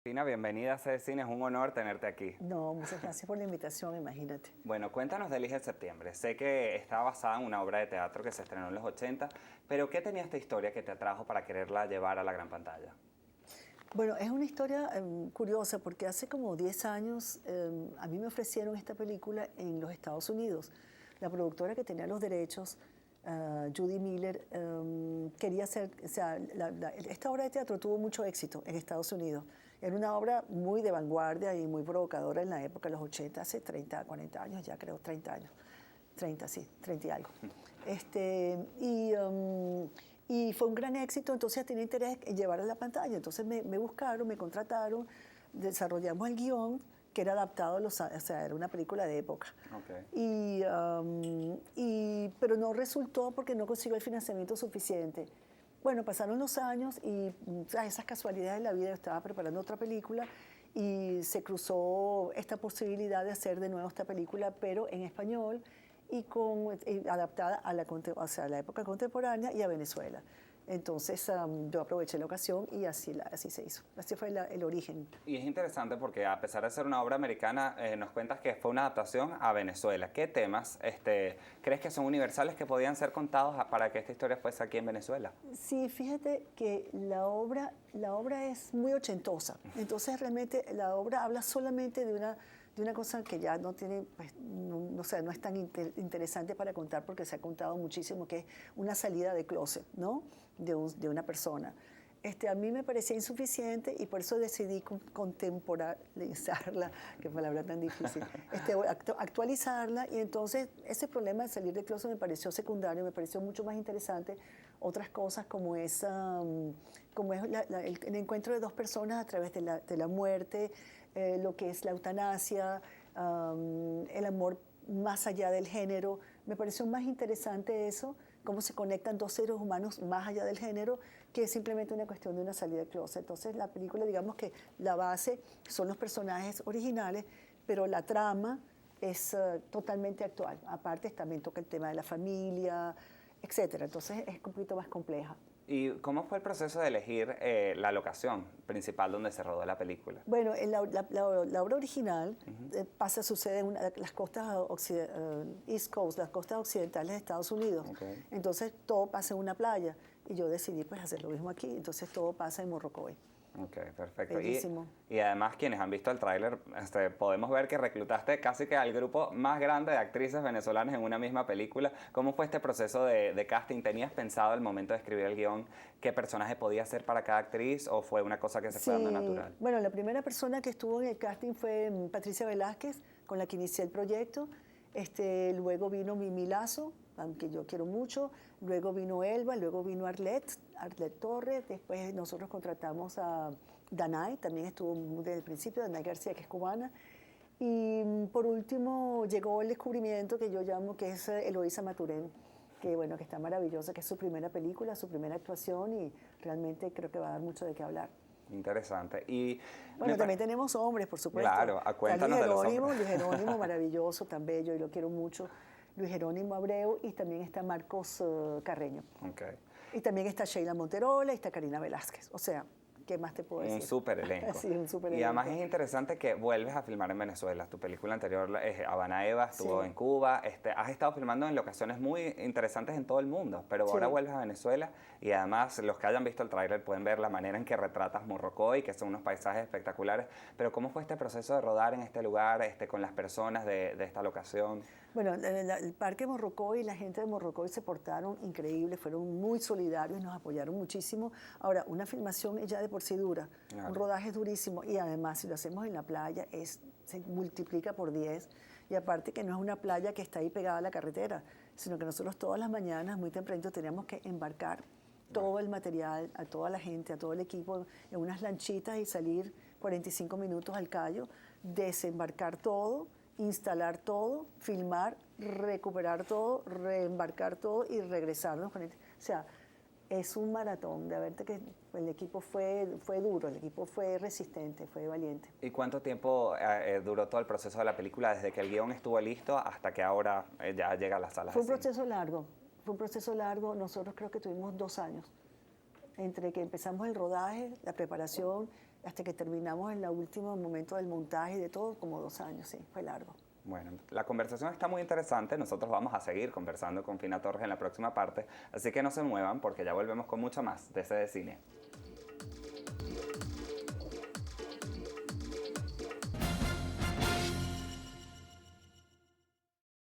Cristina, bienvenida a Sede Cine, es un honor tenerte aquí. No, muchas gracias por la invitación, imagínate. Bueno, cuéntanos de Elige el Septiembre. Sé que está basada en una obra de teatro que se estrenó en los 80, pero ¿qué tenía esta historia que te atrajo para quererla llevar a la gran pantalla? Bueno, es una historia curiosa porque hace como 10 años a mí me ofrecieron esta película en los Estados Unidos. La productora que tenía los derechos, Judy Miller, quería hacer, o sea, esta obra de teatro tuvo mucho éxito en Estados Unidos. Era una obra muy de vanguardia y muy provocadora en la época de los 80, hace 30, 40 años, ya creo, 30 años. 30, sí, 30 y algo. Y fue un gran éxito, entonces tenía interés en llevarla a la pantalla. Entonces me buscaron, me contrataron, desarrollamos el guión, que era adaptado o sea, era una película de época. Okay. Pero no resultó porque no consiguió el financiamiento suficiente. Bueno, pasaron los años y esas casualidades de la vida, yo estaba preparando otra película y se cruzó esta posibilidad de hacer de nuevo esta película, pero en español y adaptada a a la época contemporánea y a Venezuela. Entonces yo aproveché la ocasión y así se hizo. Así fue el origen. Y es interesante porque a pesar de ser una obra americana, nos cuentas que fue una adaptación a Venezuela. ¿Qué temas crees que son universales que podían ser contados para que esta historia fuese aquí en Venezuela? Sí, fíjate que la obra es muy ochentosa. Entonces realmente la obra habla solamente de una cosa que ya no tiene, pues, no es tan interesante para contar porque se ha contado muchísimo, que es una salida de closet, ¿no? De una persona. A mí me parecía insuficiente y por eso decidí contemporaneizarla, qué palabra tan difícil, actualizarla, y entonces ese problema de salir del closet me pareció secundario, me pareció mucho más interesante otras cosas como el encuentro de dos personas a través de la muerte, lo que es la eutanasia, el amor más allá del género. Me pareció más interesante eso, cómo se conectan dos seres humanos más allá del género, que es simplemente una cuestión de una salida de closet. Entonces la película, digamos que la base son los personajes originales, pero la trama es totalmente actual. Aparte también toca el tema de la familia, etcétera. Entonces es un poquito más compleja. ¿Y cómo fue el proceso de elegir la locación principal donde se rodó la película? Bueno, en la obra original sucede en las costas East Coast, las costas occidentales de Estados Unidos. Okay. Entonces todo pasa en una playa y yo decidí pues hacer lo mismo aquí. Entonces todo pasa en Morrocoy. Ok, perfecto. Bellísimo. Y además, quienes han visto el tráiler, podemos ver que reclutaste casi que al grupo más grande de actrices venezolanas en una misma película. ¿Cómo fue este proceso de casting? ¿Tenías pensado al momento de escribir el guión qué personaje podía ser para cada actriz o fue una cosa que se fue dando natural? Bueno, la primera persona que estuvo en el casting fue Patricia Velázquez, con la que inicié el proyecto. Luego vino Mimi Lazo, aunque yo quiero mucho. Luego vino Elba, luego vino Arlette Torres. Después nosotros contratamos a Danay, también estuvo desde el principio, Danay García, que es cubana. Y por último llegó el descubrimiento que yo llamo, que es Eloísa Maturén, que bueno, que está maravillosa, que es su primera película, su primera actuación, y realmente creo que va a dar mucho de qué hablar. Interesante. Y bueno, también tenemos hombres, por supuesto. Claro, cuéntanos de los hombres. Luis Jerónimo, maravilloso, tan bello, y lo quiero mucho. Luis Jerónimo Abreu, y también está Marcos Carreño. Okay. Y también está Sheila Monterola y está Karina Velázquez. O sea, ¿qué más te puedo decir? Un súper elenco. Sí, un súper elenco. Y además es interesante que vuelves a filmar en Venezuela. Tu película anterior, Habana Eva, estuvo en Cuba. Has estado filmando en locaciones muy interesantes en todo el mundo, pero ahora vuelves a Venezuela y además los que hayan visto el tráiler pueden ver la manera en que retratas Morrocoy, que son unos paisajes espectaculares. Pero ¿cómo fue este proceso de rodar en este lugar, con las personas de esta locación? Bueno, el Parque Morrocoy y la gente de Morrocoy se portaron increíbles, fueron muy solidarios y nos apoyaron muchísimo. Ahora, una filmación es ya de por sí dura, claro. Un rodaje es durísimo, y además si lo hacemos en la playa se multiplica por 10, y aparte que no es una playa que está ahí pegada a la carretera, sino que nosotros todas las mañanas muy temprano teníamos que embarcar todo el material, a toda la gente, a todo el equipo, en unas lanchitas y salir 45 minutos al Cayo, desembarcar todo, instalar todo, filmar, recuperar todo, reembarcar todo y regresarnos. O sea, es un maratón. De verte que el equipo fue duro, el equipo fue resistente, fue valiente. ¿Y cuánto tiempo duró todo el proceso de la película, desde que el guión estuvo listo hasta que ahora ya llega a las salas? Fue un proceso largo, nosotros creo que tuvimos 2 años. entre que empezamos el rodaje, la preparación, hasta que terminamos en el último momento del montaje y de todo, como 2 años, sí, fue largo. Bueno, la conversación está muy interesante. Nosotros vamos a seguir conversando con Fina Torres en la próxima parte, así que no se muevan porque ya volvemos con mucho más de ese de cine.